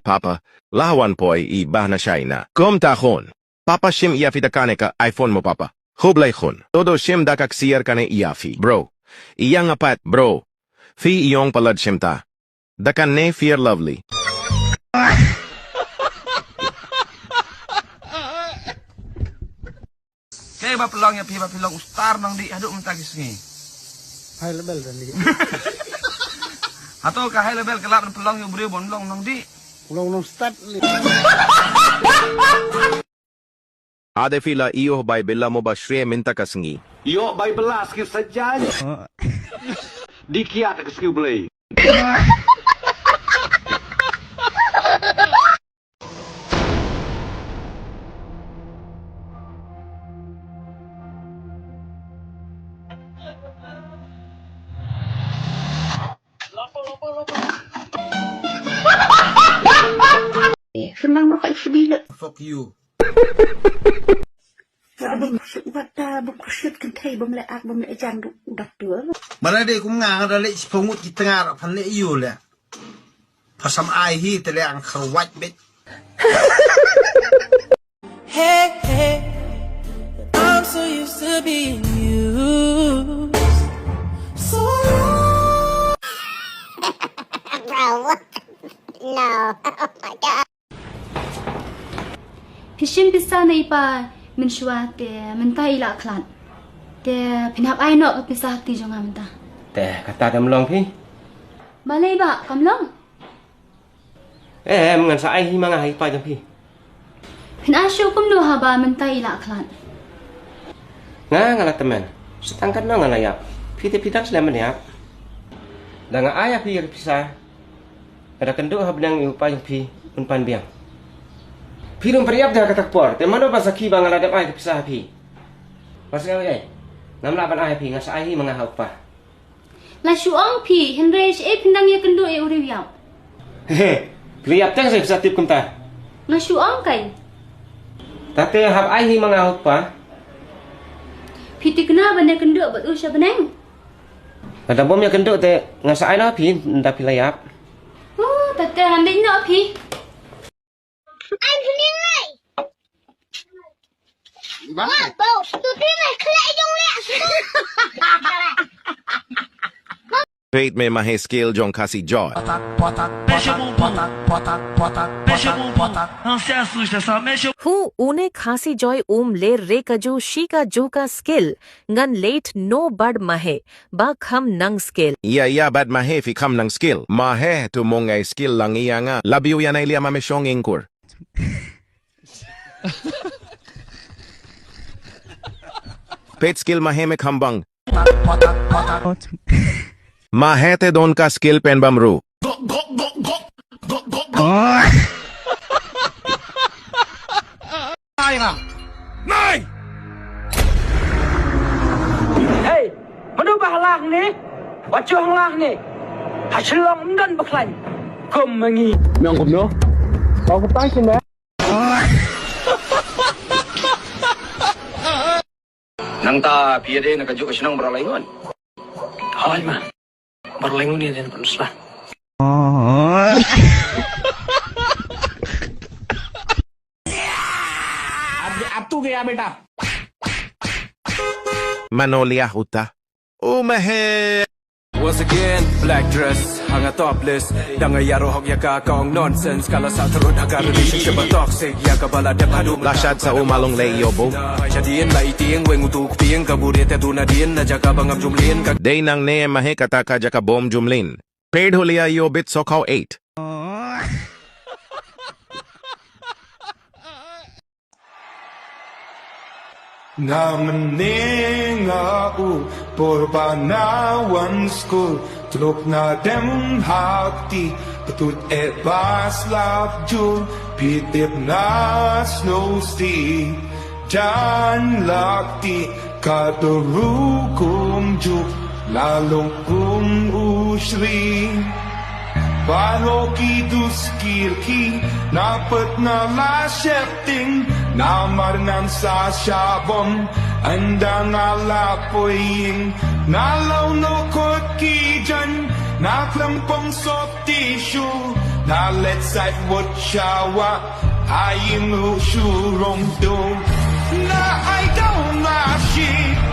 Papa, lawan po'y iba na siya na. Tahon. Papa shim iafi dakane ka iPhone mo papa. Hublay khun. Todo shim dakak siyar ka na iafi. Bro. Iyang apat, bro. Fi iyong palad shim ta. Dakan ne fear lovely. Kaya ba pelong ya piba pelong ustar nang di haduk mentagis ni. High level dan di. Atau ka high level kelap pelong yang beri bonlong nang di. Ulong start ni. Ade fila iyo bay bella mo ba shre minta kasngi. Yo bay belas ke saja. Dikiat ke skill play. Senang merokok sebila. Fuck you. Wata berkusut kentai bemleak bemleak jang udah tua. Mana dek kum ngang ada lek sepungut di tengah pan lek iyo le. Pasam ai hi te lek ang khawat bet. Hey, hey, I'm so used to being used. So long. Bro, no, oh my god. Pishim pisa na ipa menshua te menta ila klan. Te pinap ai no pisa ti jonga menta. Teh kata damlong pi. Balai ba kamlong. Mengan sa ai hi mga hai pa jam pi. Pinasyo kum lo haba menta ila klan. Ngala teman. Setangkat no ngala yap. Pi te pitak selaman yap. Danga ai pi pisa. Ada kenduk habnang yu pa jam pi unpan biang. Pirung periap dah katak por. Temano pas aki bang aladap ai pisah pi. Pas kau ai. Nam lapan ai pi ngas ai mga hau pa. La shuang pi henrej pindang ye kendo uriwiam. Hehe. Periap tang saya pisah tip kumta. La shuang kai. Tate hab ai mga hau pa. Piti kena benda kendo bat usah benang. Ada bom ya kenduk te ngas ai no pi nda pilayap. Oh, tate handai no pi. Anh Huynh ơi! Wow, bầu, tụi tiên này khẽ trong lẹ Wait may mahe skill jong kasi joy. Who une khasi joy le re kaju shika joka skill ngan late no bad mahe ba kham nang skill. Iya bad mahe fi kam nang skill. Mahe tu mongay skill lang iya nga. Labiyo yan ay liya mameshong ingkur. Pet skill mahe me kambang. Mahete don ka skill pen bamru. Nai! Hey, manu bahalang ni, wajah halang ni, hasil dan baklan, kum mengi. Memang kum no. Kau kepas ni. Nang ta piade nak kajuk senang berlaingan. Hai mah. Berlaingan ni dan penuslah. अब तू गया बेटा. Manolia huta. Umahe. Once again, black dress, hanga topless. Danga yaro hok yaka kaong nonsense. Kala sa tarot haka relationship a toxic. Yaka bala de padu. Lashad sa umalong leyo bo. Jadiin la itiing weng utuk piing kaburit etu na din na jaka bangam jumlin. Day nang ne mahe kataka jaka bom jumlin. Paid hulia yo bit sokaw 8. Namening aku Porbanawan school Tulok na dem hakti Patut e baslap jul Pitip na snowsti Jan lakti Katurukum juk Lalong kum usri Baro ki duskir ki Napat na la shepting Na marnan sa shabon Andang ala poying Na law no kot ki jan Na klampong sop tishu Na let's at what shawa Aying u shurong do Na I don't ma shi